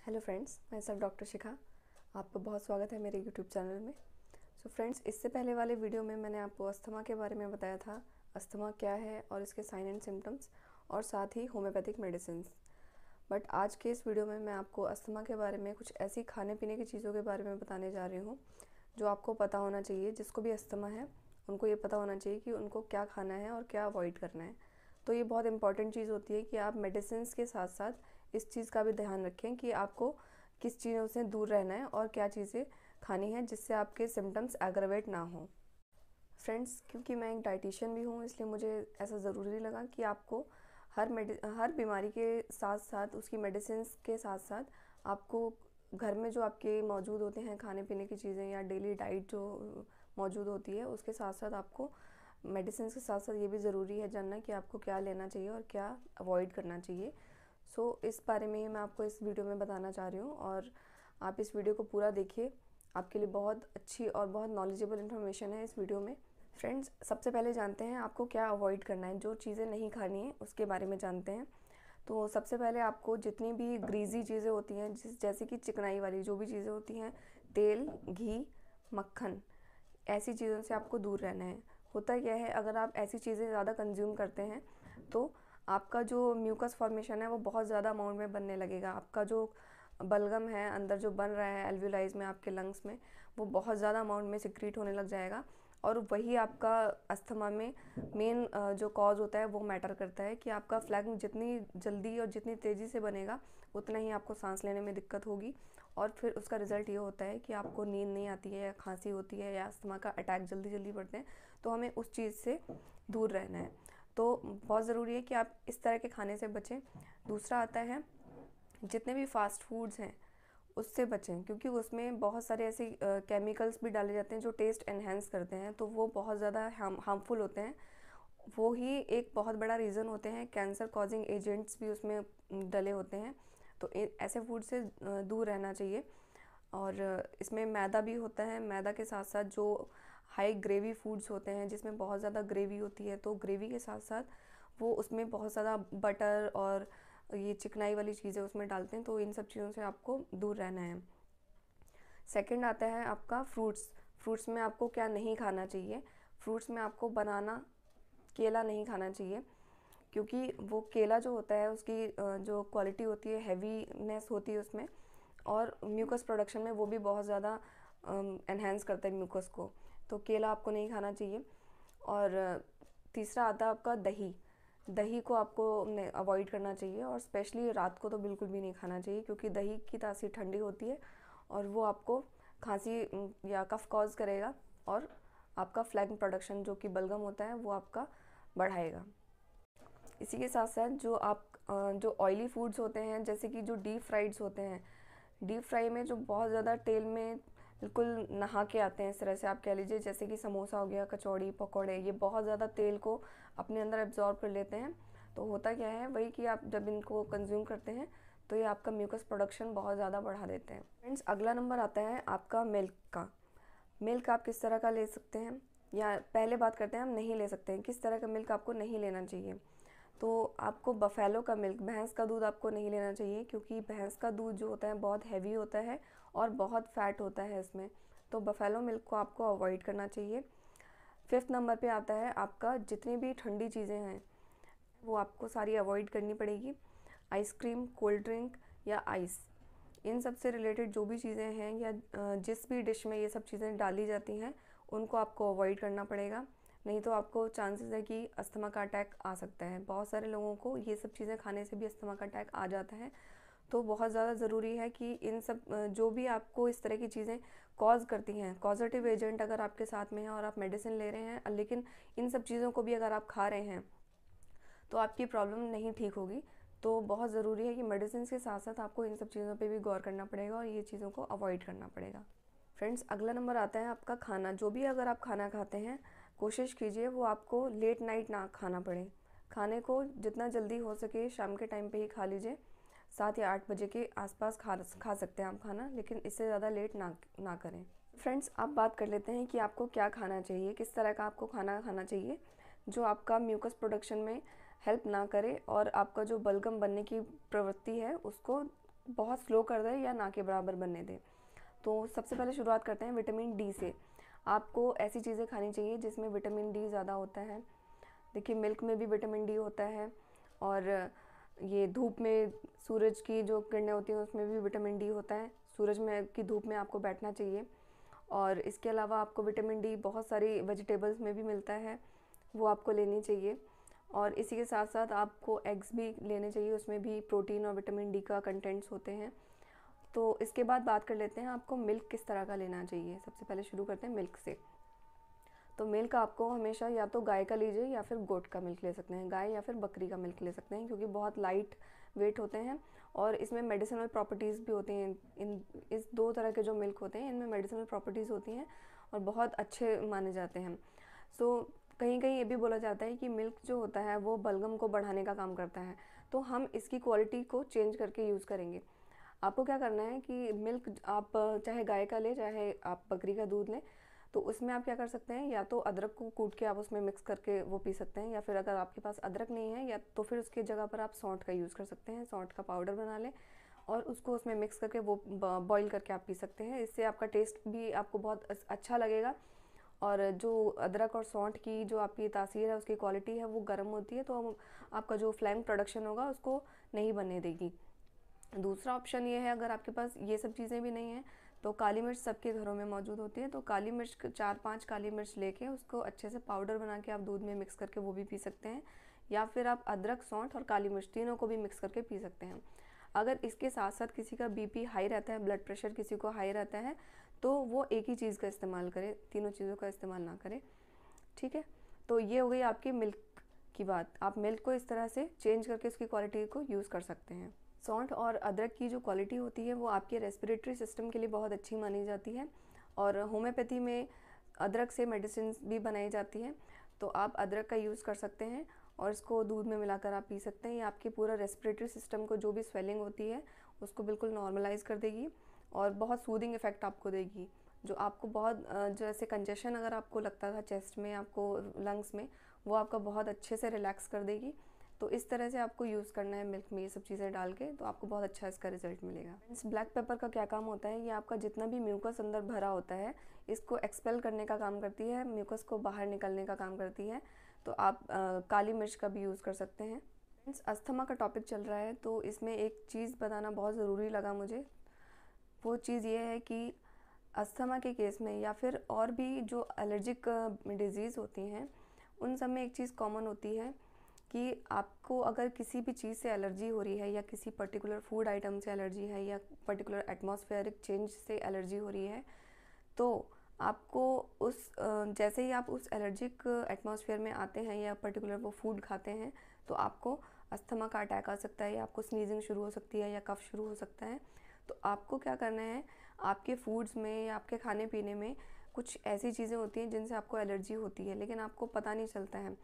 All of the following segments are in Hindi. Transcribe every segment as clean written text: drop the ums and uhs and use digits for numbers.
हेलो फ्रेंड्स, मैं सब डॉक्टर शिखा। आपका बहुत स्वागत है मेरे यूट्यूब चैनल में। फ्रेंड्स, इससे पहले वाले वीडियो में मैंने आपको अस्थमा के बारे में बताया था। अस्थमा क्या है और इसके साइन एंड सिम्टम्स, और साथ ही होम्योपैथिक मेडिसिन। बट आज के इस वीडियो में मैं आपको अस्थमा के बारे में कुछ ऐसी खाने पीने की चीज़ों के बारे में बताने जा रही हूँ जो आपको पता होना चाहिए। जिसको भी अस्थमा है उनको ये पता होना चाहिए कि उनको क्या खाना है और क्या अवॉइड करना है। तो ये बहुत इंपॉर्टेंट चीज़ होती है कि आप मेडिसिन के साथ साथ इस चीज़ का भी ध्यान रखें कि आपको किस चीज़ों से दूर रहना है और क्या चीज़ें खानी है जिससे आपके सिम्टम्स एग्रवेट ना हो। फ्रेंड्स, क्योंकि मैं एक डाइटिशियन भी हूँ, इसलिए मुझे ऐसा ज़रूरी लगा कि आपको हर बीमारी के साथ साथ उसकी मेडिसिन के साथ साथ आपको घर में जो आपके मौजूद होते हैं खाने पीने की चीज़ें या डेली डाइट जो मौजूद होती है उसके साथ साथ आपको मेडिसिन के साथ साथ ये भी ज़रूरी है जानना कि आपको क्या लेना चाहिए और क्या अवॉइड करना चाहिए। इस बारे में मैं आपको इस वीडियो में बताना चाह रही हूँ और आप इस वीडियो को पूरा देखिए। आपके लिए बहुत अच्छी और बहुत नॉलेजेबल इन्फॉर्मेशन है इस वीडियो में। फ्रेंड्स, सबसे पहले जानते हैं आपको क्या अवॉइड करना है। जो चीज़ें नहीं खानी है उसके बारे में जानते हैं। तो सबसे पहले आपको जितनी भी ग्रीजी चीज़ें होती हैं, जैसे कि चिकनाई वाली जो भी चीज़ें होती हैं, तेल, घी, मक्खन, ऐसी चीज़ों से आपको दूर रहना है। होता क्या है, अगर आप ऐसी चीज़ें ज़्यादा कंज्यूम करते हैं तो आपका जो म्यूकस फॉर्मेशन है वो बहुत ज़्यादा अमाउंट में बनने लगेगा। आपका जो बलगम है अंदर जो बन रहा है एल्वियोलाइज में, आपके लंग्स में, वो बहुत ज़्यादा अमाउंट में सिक्रीट होने लग जाएगा। और वही आपका अस्थमा में मेन जो कॉज होता है वो मैटर करता है कि आपका फ्लैग जितनी जल्दी और जितनी तेज़ी से बनेगा उतना ही आपको सांस लेने में दिक्कत होगी। और फिर उसका रिज़ल्ट ये होता है कि आपको नींद नहीं आती है या खांसी होती है या अस्थमा का अटैक जल्दी जल्दी बढ़ते हैं। तो हमें उस चीज़ से दूर रहना है। तो बहुत ज़रूरी है कि आप इस तरह के खाने से बचें। दूसरा आता है, जितने भी फास्ट फूड्स हैं उससे बचें, क्योंकि उसमें बहुत सारे ऐसे केमिकल्स भी डाले जाते हैं जो टेस्ट एनहेंस करते हैं, तो वो बहुत ज़्यादा हार्मफुल होते हैं। वो ही एक बहुत बड़ा रीज़न होते हैं। कैंसर कॉजिंग एजेंट्स भी उसमें डले होते हैं। तो ऐसे फूड से दूर रहना चाहिए। और इसमें मैदा भी होता है। मैदा के साथ साथ जो हाई ग्रेवी फूड्स होते हैं जिसमें बहुत ज़्यादा ग्रेवी होती है, तो ग्रेवी के साथ साथ वो उसमें बहुत ज़्यादा बटर और ये चिकनाई वाली चीज़ें उसमें डालते हैं। तो इन सब चीज़ों से आपको दूर रहना है। सेकंड आता है आपका फ्रूट्स। फ्रूट्स में आपको क्या नहीं खाना चाहिए। फ्रूट्स में आपको बनाना, केला नहीं खाना चाहिए, क्योंकि वो केला जो होता है उसकी जो क्वालिटी होती है, हैवीनेस होती है उसमें, और म्यूकस प्रोडक्शन में वो भी बहुत ज़्यादा एनहेंस करता है म्यूकस को। तो केला आपको नहीं खाना चाहिए। और तीसरा आता है आपका दही। दही को आपको अवॉइड करना चाहिए, और स्पेशली रात को तो बिल्कुल भी नहीं खाना चाहिए, क्योंकि दही की तासीर ठंडी होती है और वो आपको खांसी या कफ कॉज करेगा, और आपका फ्लैग प्रोडक्शन जो कि बलगम होता है वो आपका बढ़ाएगा। इसी के साथ साथ जो ऑयली फूड्स होते हैं, जैसे कि जो डीप फ्राइड्स होते हैं, डीप फ्राई में जो बहुत ज़्यादा तेल में बिल्कुल नहा के आते हैं, इस तरह से आप कह लीजिए, जैसे कि समोसा हो गया, कचौड़ी, पकौड़े, ये बहुत ज़्यादा तेल को अपने अंदर एब्जॉर्ब कर लेते हैं। तो होता क्या है वही कि आप जब इनको कंज्यूम करते हैं तो ये आपका म्यूकस प्रोडक्शन बहुत ज़्यादा बढ़ा देते हैं। फ्रेंड्स, अगला नंबर आता है आपका मिल्क का। मिल्क आप किस तरह का ले सकते हैं, या पहले बात करते हैं हम नहीं ले सकते हैं, किस तरह का मिल्क आपको नहीं लेना चाहिए। तो आपको बफेलो का मिल्क, भैंस का दूध आपको नहीं लेना चाहिए, क्योंकि भैंस का दूध जो होता है बहुत हैवी होता है और बहुत फैट होता है इसमें। तो बफेलो मिल्क को आपको अवॉइड करना चाहिए। फिफ्थ नंबर पे आता है आपका जितनी भी ठंडी चीज़ें हैं वो आपको सारी अवॉइड करनी पड़ेगी। आइसक्रीम, कोल्ड ड्रिंक या आइस, इन सब से रिलेटेड जो भी चीज़ें हैं या जिस भी डिश में ये सब चीज़ें डाली जाती हैं उनको आपको अवॉइड करना पड़ेगा। नहीं तो आपको चांसेस है कि अस्थमा का अटैक आ सकता है। बहुत सारे लोगों को ये सब चीज़ें खाने से भी अस्थमा का अटैक आ जाता है। तो बहुत ज़्यादा ज़रूरी है कि इन सब जो भी आपको इस तरह की चीज़ें कॉज करती हैं, कॉजेटिव एजेंट अगर आपके साथ में है और आप मेडिसिन ले रहे हैं, लेकिन इन सब चीज़ों को भी अगर आप खा रहे हैं तो आपकी प्रॉब्लम नहीं ठीक होगी। तो बहुत ज़रूरी है कि मेडिसिन के साथ साथ आपको इन सब चीज़ों पे भी गौर करना पड़ेगा और ये चीज़ों को अवॉइड करना पड़ेगा। फ्रेंड्स, अगला नंबर आता है आपका खाना। जो भी अगर आप खाना खाते हैं कोशिश कीजिए वो आपको लेट नाइट ना खाना पड़े। खाने को जितना जल्दी हो सके शाम के टाइम पे ही खा लीजिए। 7 या 8 बजे के आसपास खा सकते हैं आप खाना, लेकिन इससे ज़्यादा लेट ना करें। फ्रेंड्स, अब बात कर लेते हैं कि आपको क्या खाना चाहिए, किस तरह का आपको खाना खाना चाहिए जो आपका म्यूकस प्रोडक्शन में हेल्प ना करे और आपका जो बलगम बनने की प्रवृत्ति है उसको बहुत स्लो कर दे या ना के बराबर बनने दे। तो सबसे पहले शुरुआत करते हैं विटामिन डी से। आपको ऐसी चीज़ें खानी चाहिए जिसमें विटामिन डी ज़्यादा होता है। देखिए मिल्क में भी विटामिन डी होता है, और ये धूप में सूरज की जो किरणें होती हैं उसमें भी विटामिन डी होता है। सूरज में की धूप में आपको बैठना चाहिए। और इसके अलावा आपको विटामिन डी बहुत सारी वेजिटेबल्स में भी मिलता है, वो आपको लेनी चाहिए। और इसी के साथ साथ आपको एग्स भी लेने चाहिए, उसमें भी प्रोटीन और विटामिन डी का कंटेंट्स होते हैं। तो इसके बाद बात कर लेते हैं आपको मिल्क किस तरह का लेना चाहिए। सबसे पहले शुरू करते हैं मिल्क से। तो मिल्क आपको हमेशा या तो गाय का लीजिए या फिर गोट का मिल्क ले सकते हैं, गाय या फिर बकरी का मिल्क ले सकते हैं, क्योंकि बहुत लाइट वेट होते हैं और इसमें मेडिसिनल प्रॉपर्टीज़ भी होती हैं। इस दो तरह के जो मिल्क होते हैं इनमें मेडिसिनल प्रॉपर्टीज़ होती हैं और बहुत अच्छे माने जाते हैं। सो कहीं कहीं ये भी बोला जाता है कि मिल्क जो होता है वो बलगम को बढ़ाने का काम करता है। तो हम इसकी क्वालिटी को चेंज करके यूज़ करेंगे। आपको क्या करना है कि मिल्क आप चाहे गाय का लें चाहे आप बकरी का दूध लें, तो उसमें आप क्या कर सकते हैं, या तो अदरक को कूट के आप उसमें मिक्स करके वो पी सकते हैं, या फिर अगर आपके पास अदरक नहीं है या तो फिर उसकी जगह पर आप सौंठ का यूज़ कर सकते हैं। सौंठ का पाउडर बना लें और उसको उसमें मिक्स करके वो बॉईल करके आप पी सकते हैं। इससे आपका टेस्ट भी आपको बहुत अच्छा लगेगा, और जो अदरक और सौंठ की जो आपकी तासीर है उसकी क्वालिटी है वो गर्म होती है, तो आपका जो फ्लैम प्रोडक्शन होगा उसको नहीं बनने देगी। दूसरा ऑप्शन ये है, अगर आपके पास ये सब चीज़ें भी नहीं हैं तो काली मिर्च सबके घरों में मौजूद होती है। तो काली मिर्च 4-5 काली मिर्च लेके उसको अच्छे से पाउडर बना के आप दूध में मिक्स करके वो भी पी सकते हैं, या फिर आप अदरक, सौंठ और काली मिर्च तीनों को भी मिक्स करके पी सकते हैं। अगर इसके साथ साथ किसी का बीपी हाई रहता है, ब्लड प्रेशर किसी को हाई रहता है, तो वो एक ही चीज़ का इस्तेमाल करे, तीनों चीज़ों का इस्तेमाल ना करे। ठीक है, तो ये हो गई आपकी मिल्क की बात। आप मिल्क को इस तरह से चेंज करके उसकी क्वालिटी को यूज़ कर सकते हैं। सौंठ और अदरक की जो क्वालिटी होती है वो आपके रेस्पिरेटरी सिस्टम के लिए बहुत अच्छी मानी जाती है, और होम्योपैथी में अदरक से मेडिसिन भी बनाई जाती हैं। तो आप अदरक का यूज़ कर सकते हैं और इसको दूध में मिलाकर आप पी सकते हैं। ये आपके पूरा रेस्पिरेटरी सिस्टम को जो भी स्वेलिंग होती है उसको बिल्कुल नॉर्मलाइज कर देगी और बहुत सूदिंग इफ़ेक्ट आपको देगी। जो आपको बहुत जैसे कंजेशन अगर आपको लगता था चेस्ट में, आपको लंग्स में, वो आपका बहुत अच्छे से रिलैक्स कर देगी। तो इस तरह से आपको यूज़ करना है मिल्क में ये सब चीज़ें डाल के, तो आपको बहुत अच्छा इसका रिजल्ट मिलेगा। इस ब्लैक पेपर का क्या काम होता है, ये आपका जितना भी म्यूकस अंदर भरा होता है इसको एक्सपेल करने का काम करती है, म्यूकस को बाहर निकलने का काम करती है। तो आप काली मिर्च का भी यूज़ कर सकते हैं। अस्थमा का टॉपिक चल रहा है तो इसमें एक चीज़ बताना बहुत ज़रूरी लगा मुझे। वो चीज़ ये है कि अस्थमा के केस में या फिर और भी जो एलर्जिक डिजीज़ होती हैं उन सब में एक चीज़ कॉमन होती है कि आपको अगर किसी भी चीज़ से एलर्जी हो रही है, या किसी पर्टिकुलर फूड आइटम से एलर्जी है, या पर्टिकुलर एटमॉस्फेरिक चेंज से एलर्जी हो रही है, तो आपको उस जैसे ही आप उस एलर्जिक एटमॉस्फेयर में आते हैं या पर्टिकुलर वो फूड खाते हैं तो आपको अस्थमा का अटैक आ सकता है, या आपको स्नीजिंग शुरू हो सकती है, या कफ शुरू हो सकता है। तो आपको क्या करना है, आपके फूड्स में या आपके खाने पीने में कुछ ऐसी चीज़ें होती हैं जिनसे आपको एलर्जी होती है लेकिन आपको पता नहीं चलता है,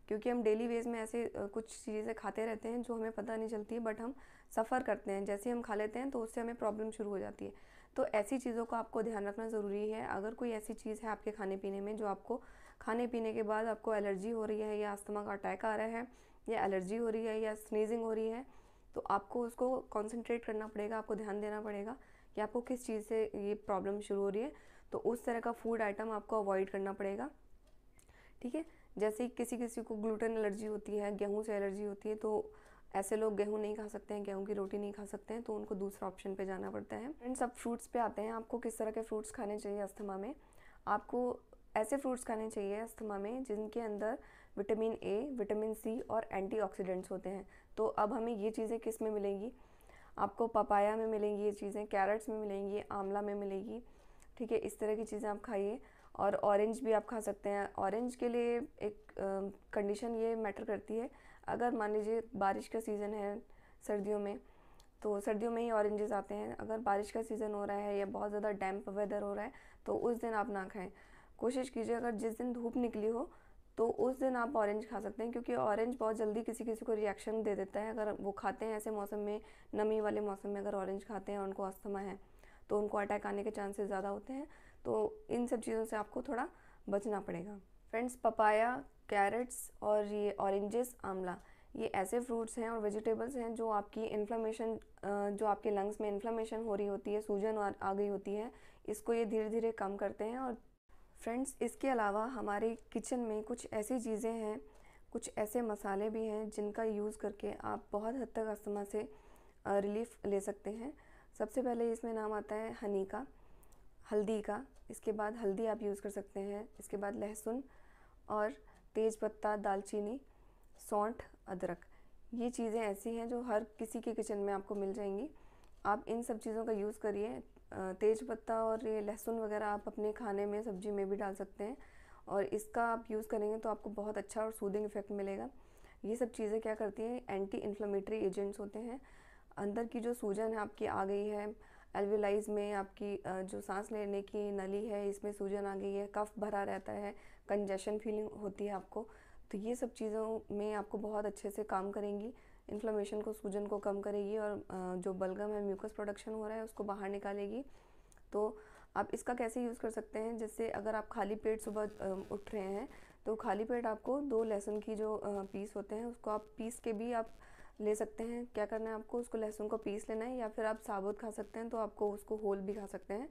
क्योंकि हम डेली वेज में ऐसे कुछ चीज़ें खाते रहते हैं जो हमें पता नहीं चलती है, बट हम सफ़र करते हैं। जैसे हम खा लेते हैं तो उससे हमें प्रॉब्लम शुरू हो जाती है। तो ऐसी चीज़ों का आपको ध्यान रखना ज़रूरी है। अगर कोई ऐसी चीज़ है आपके खाने पीने में जो आपको खाने पीने के बाद आपको एलर्जी हो रही है, या अस्थमा का अटैक आ रहा है, या एलर्जी हो रही है, या स्नीजिंग हो रही है, तो आपको उसको कॉन्सेंट्रेट करना पड़ेगा, आपको ध्यान देना पड़ेगा कि आपको किस चीज़ से ये प्रॉब्लम शुरू हो रही है। तो उस तरह का फूड आइटम आपको अवॉइड करना पड़ेगा। ठीक है, जैसे किसी किसी को ग्लूटेन एलर्जी होती है, गेहूं से एलर्जी होती है, तो ऐसे लोग गेहूं नहीं खा सकते हैं, गेहूं की रोटी नहीं खा सकते हैं, तो उनको दूसरा ऑप्शन पे जाना पड़ता है। फ्रेंड्स, सब फ्रूट्स पे आते हैं। आपको किस तरह के फ्रूट्स खाने चाहिए अस्थमा में। आपको ऐसे फ्रूट्स खाने चाहिए अस्थमा में जिनके अंदर विटामिन ए, विटामिन सी और एंटीऑक्सीडेंट्स होते हैं। तो अब हमें ये चीज़ें किस में मिलेंगी, आपको पपाया में मिलेंगी ये चीज़ें, कैरेट्स में मिलेंगी, आंवला में मिलेगी। ठीक है, इस तरह की चीज़ें आप खाइए। और ऑरेंज भी आप खा सकते हैं। ऑरेंज के लिए एक कंडीशन ये मैटर करती है, अगर मान लीजिए बारिश का सीज़न है सर्दियों में, तो सर्दियों में ही ऑरेंजेस आते हैं। अगर बारिश का सीज़न हो रहा है या बहुत ज़्यादा डैम्प वेदर हो रहा है तो उस दिन आप ना खाएं। कोशिश कीजिए अगर जिस दिन धूप निकली हो तो उस दिन आप ऑरेंज खा सकते हैं, क्योंकि ऑरेंज बहुत जल्दी किसी किसी को रिएक्शन दे देता है। अगर वो खाते हैं ऐसे मौसम में, नमी वाले मौसम में अगर ऑरेंज खाते हैं और उनको अस्थमा है तो उनको अटैक आने के चांसेस ज़्यादा होते हैं। तो इन सब चीज़ों से आपको थोड़ा बचना पड़ेगा। फ्रेंड्स, पपाया, कैरेट्स और ये ऑरेंजेस, आंवला, ये ऐसे फ्रूट्स हैं और वेजिटेबल्स हैं जो आपकी इन्फ्लेमेशन, जो आपके लंग्स में इन्फ्लेमेशन हो रही होती है, सूजन आ गई होती है, इसको ये धीरे धीरे कम करते हैं। और फ्रेंड्स, इसके अलावा हमारे किचन में कुछ ऐसी चीज़ें हैं, कुछ ऐसे मसाले भी हैं जिनका यूज़ करके आप बहुत हद तक अस्थमा से रिलीफ ले सकते हैं। सबसे पहले इसमें नाम आता है हनी का, हल्दी का। इसके बाद हल्दी आप यूज़ कर सकते हैं। इसके बाद लहसुन और तेज पत्ता, दालचीनी, सौंठ, अदरक। ये चीज़ें ऐसी हैं जो हर किसी के किचन में आपको मिल जाएंगी। आप इन सब चीज़ों का यूज़ करिए। तेज पत्ता और ये लहसुन वगैरह आप अपने खाने में, सब्जी में भी डाल सकते हैं, और इसका आप यूज़ करेंगे तो आपको बहुत अच्छा और सूदिंग इफेक्ट मिलेगा। ये सब चीज़ें क्या करती हैं, एंटी इन्फ्लेमेटरी एजेंट्स होते हैं। अंदर की जो सूजन है आपकी आ गई है, एल्विलाइज में आपकी जो सांस लेने की नली है इसमें सूजन आ गई है, कफ भरा रहता है, कंजेशन फीलिंग होती है आपको, तो ये सब चीज़ों में आपको बहुत अच्छे से काम करेंगी। इन्फ्लेमेशन को, सूजन को कम करेगी, और जो बलगम है, म्यूकस प्रोडक्शन हो रहा है, उसको बाहर निकालेगी। तो आप इसका कैसे यूज़ कर सकते हैं, जैसे अगर आप खाली पेट सुबह उठ रहे हैं तो खाली पेट आपको 2 लहसुन की जो पीस होते हैं उसको आप पीस के भी आप ले सकते हैं। क्या करना है आपको, उसको लहसुन को पीस लेना है, या फिर आप साबुत खा सकते हैं, तो आपको उसको होल भी खा सकते हैं।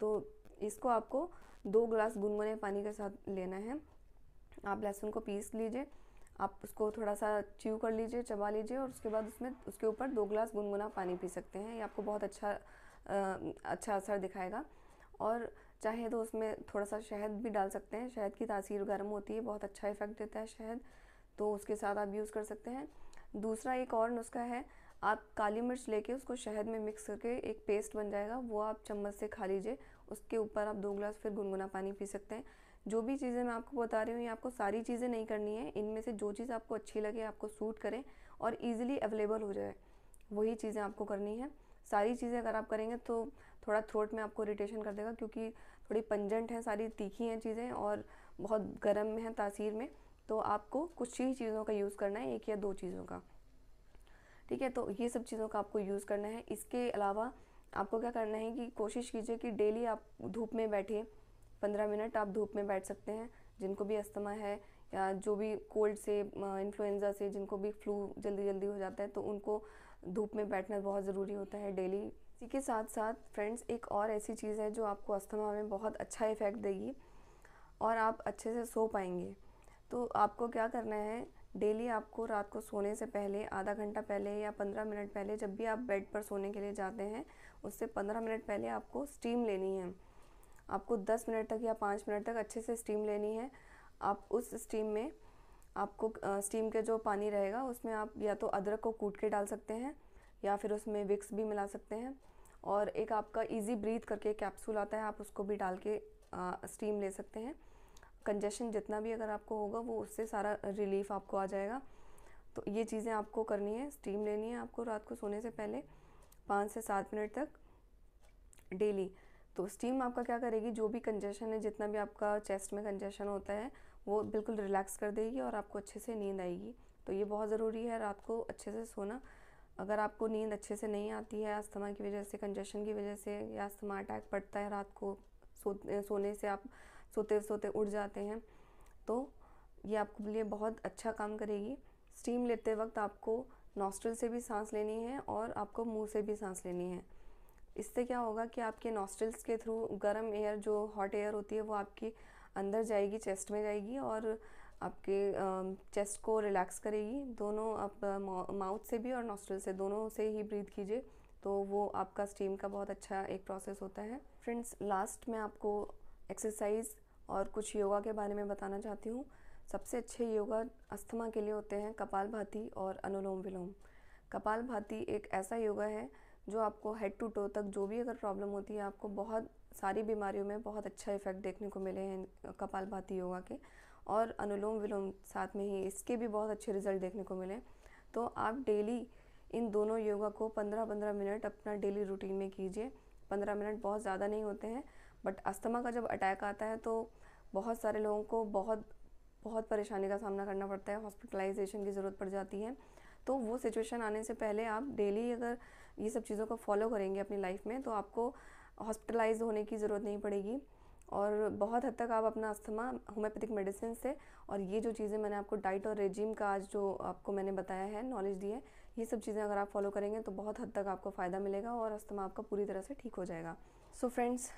तो इसको आपको 2 गिलास गुनगुने पानी के साथ लेना है। आप लहसुन को पीस लीजिए, आप उसको थोड़ा सा च्यू कर लीजिए, चबा लीजिए, और उसके बाद उसके ऊपर 2 गिलास गुनगुना पानी पी सकते हैं। ये आपको बहुत अच्छा असर दिखाएगा। और चाहे तो उसमें थोड़ा सा शहद भी डाल सकते हैं। शहद की तासीर गर्म होती है, बहुत अच्छा इफेक्ट देता है शहद, तो उसके साथ आप यूज़ कर सकते हैं। दूसरा एक और नुस्खा है, आप काली मिर्च लेके उसको शहद में मिक्स करके एक पेस्ट बन जाएगा, वो आप चम्मच से खा लीजिए। उसके ऊपर आप 2 गिलास फिर गुनगुना पानी पी सकते हैं। जो भी चीज़ें मैं आपको बता रही हूँ, ये आपको सारी चीज़ें नहीं करनी है। इनमें से जो चीज़ आपको अच्छी लगे, आपको सूट करे और ईजिली अवेलेबल हो जाए, वही चीज़ें आपको करनी है। सारी चीज़ें अगर आप करेंगे तो थोड़ा थ्रोट में आपको इरिटेशन कर देगा, क्योंकि थोड़ी पंजेंट हैं, सारी तीखी हैं चीज़ें और बहुत गर्म में हैं तासीर में। तो आपको कुछ ही चीज़ों का यूज़ करना है, 1 या 2 चीज़ों का, ठीक है। तो ये सब चीज़ों का आपको यूज़ करना है। इसके अलावा आपको क्या करना है कि कोशिश कीजिए कि डेली आप धूप में बैठिए। 15 मिनट आप धूप में बैठ सकते हैं। जिनको भी अस्थमा है या जो भी कोल्ड से, इन्फ्लुएंजा से, जिनको भी फ्लू जल्दी जल्दी हो जाता है, तो उनको धूप में बैठना बहुत ज़रूरी होता है डेली। इसी के साथ साथ फ्रेंड्स, एक और ऐसी चीज़ है जो आपको अस्थमा में बहुत अच्छा इफ़ेक्ट देगी और आप अच्छे से सो पाएंगे। तो आपको क्या करना है, डेली आपको रात को सोने से पहले आधा घंटा पहले या 15 मिनट पहले, जब भी आप बेड पर सोने के लिए जाते हैं उससे 15 मिनट पहले आपको स्टीम लेनी है। आपको 10 मिनट तक या 5 मिनट तक अच्छे से स्टीम लेनी है। आप उस स्टीम में, आपको स्टीम के जो पानी रहेगा उसमें आप या तो अदरक को कूट के डाल सकते हैं, या फिर उसमें विक्स भी मिला सकते हैं, और एक आपका इजी ब्रीथ करके कैप्सूल आता है, आप उसको भी डाल के स्टीम ले सकते हैं। कंजेशन जितना भी अगर आपको होगा वो उससे सारा रिलीफ आपको आ जाएगा। तो ये चीज़ें आपको करनी है। स्टीम लेनी है आपको रात को सोने से पहले 5 से 7 मिनट तक डेली। तो स्टीम आपका क्या करेगी, जो भी कंजेशन है, जितना भी आपका चेस्ट में कंजेशन होता है, वो बिल्कुल रिलैक्स कर देगी और आपको अच्छे से नींद आएगी। तो ये बहुत ज़रूरी है रात को अच्छे से सोना। अगर आपको नींद अच्छे से नहीं आती है अस्थमा की वजह से, कंजेशन की वजह से, या अस्थमा अटैक पड़ता है रात को, सोने से आप सोते सोते उठ जाते हैं, तो ये आपके लिए बहुत अच्छा काम करेगी। स्टीम लेते वक्त आपको नॉस्ट्रिल से भी सांस लेनी है और आपको मुंह से भी सांस लेनी है। इससे क्या होगा कि आपके नॉस्ट्रिल्स के थ्रू गर्म एयर, जो हॉट एयर होती है, वो आपकी अंदर जाएगी, चेस्ट में जाएगी और आपके चेस्ट को रिलैक्स करेगी। दोनों आप माउथ से भी और नॉस्ट्रिल से, दोनों से ही ब्रीथ कीजिए, तो वो आपका स्टीम का बहुत अच्छा एक प्रोसेस होता है। फ्रेंड्स, लास्ट में आपको एक्सरसाइज और कुछ योगा के बारे में बताना चाहती हूँ। सबसे अच्छे योगा अस्थमा के लिए होते हैं कपालभाति और अनुलोम विलोम। कपालभाति एक ऐसा योगा है जो आपको हेड टू टो तक, जो भी अगर प्रॉब्लम होती है, आपको बहुत सारी बीमारियों में बहुत अच्छा इफेक्ट देखने को मिले हैं कपालभाति योगा के, और अनुलोम विलोम साथ में ही इसके भी बहुत अच्छे रिजल्ट देखने को मिले। तो आप डेली इन दोनों योगा को 15-15 मिनट अपना डेली रूटीन में कीजिए। 15 मिनट बहुत ज़्यादा नहीं होते हैं, बट अस्थमा का जब अटैक आता है तो बहुत सारे लोगों को बहुत परेशानी का सामना करना पड़ता है, हॉस्पिटलाइजेशन की ज़रूरत पड़ जाती है। तो वो सिचुएशन आने से पहले आप डेली अगर ये सब चीज़ों को फॉलो करेंगे अपनी लाइफ में, तो आपको हॉस्पिटलाइज होने की ज़रूरत नहीं पड़ेगी। और बहुत हद तक आप अपना अस्थमा होम्योपैथिक मेडिसिन से, और ये जो चीज़ें मैंने आपको डाइट और रेजिम का आज जो आपको मैंने बताया है, नॉलेज दी है, ये सब चीज़ें अगर आप फॉलो करेंगे तो बहुत हद तक आपको फ़ायदा मिलेगा और अस्थमा आपका पूरी तरह से ठीक हो जाएगा। सो फ्रेंड्स,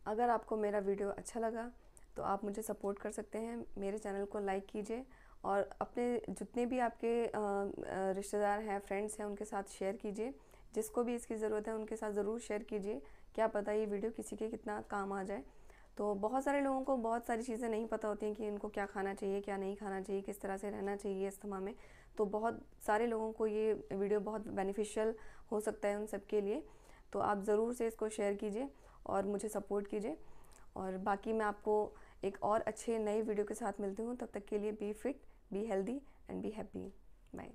अगर आपको मेरा वीडियो अच्छा लगा तो आप मुझे सपोर्ट कर सकते हैं, मेरे चैनल को लाइक कीजिए और अपने जितने भी आपके रिश्तेदार हैं, फ्रेंड्स हैं, उनके साथ शेयर कीजिए। जिसको भी इसकी ज़रूरत है उनके साथ ज़रूर शेयर कीजिए, क्या पता ये वीडियो किसी के कितना काम आ जाए। तो बहुत सारे लोगों को बहुत सारी चीज़ें नहीं पता होती हैं कि इनको क्या खाना चाहिए, क्या नहीं खाना चाहिए, किस तरह से रहना चाहिए अस्थमा में। तो बहुत सारे लोगों को ये वीडियो बहुत बेनिफिशियल हो सकता है उन सब के लिए। तो आप ज़रूर से इसको शेयर कीजिए और मुझे सपोर्ट कीजिए। और बाकी मैं आपको एक और अच्छे नए वीडियो के साथ मिलती हूँ। तब तक के लिए be fit, be healthy and be happy. Bye.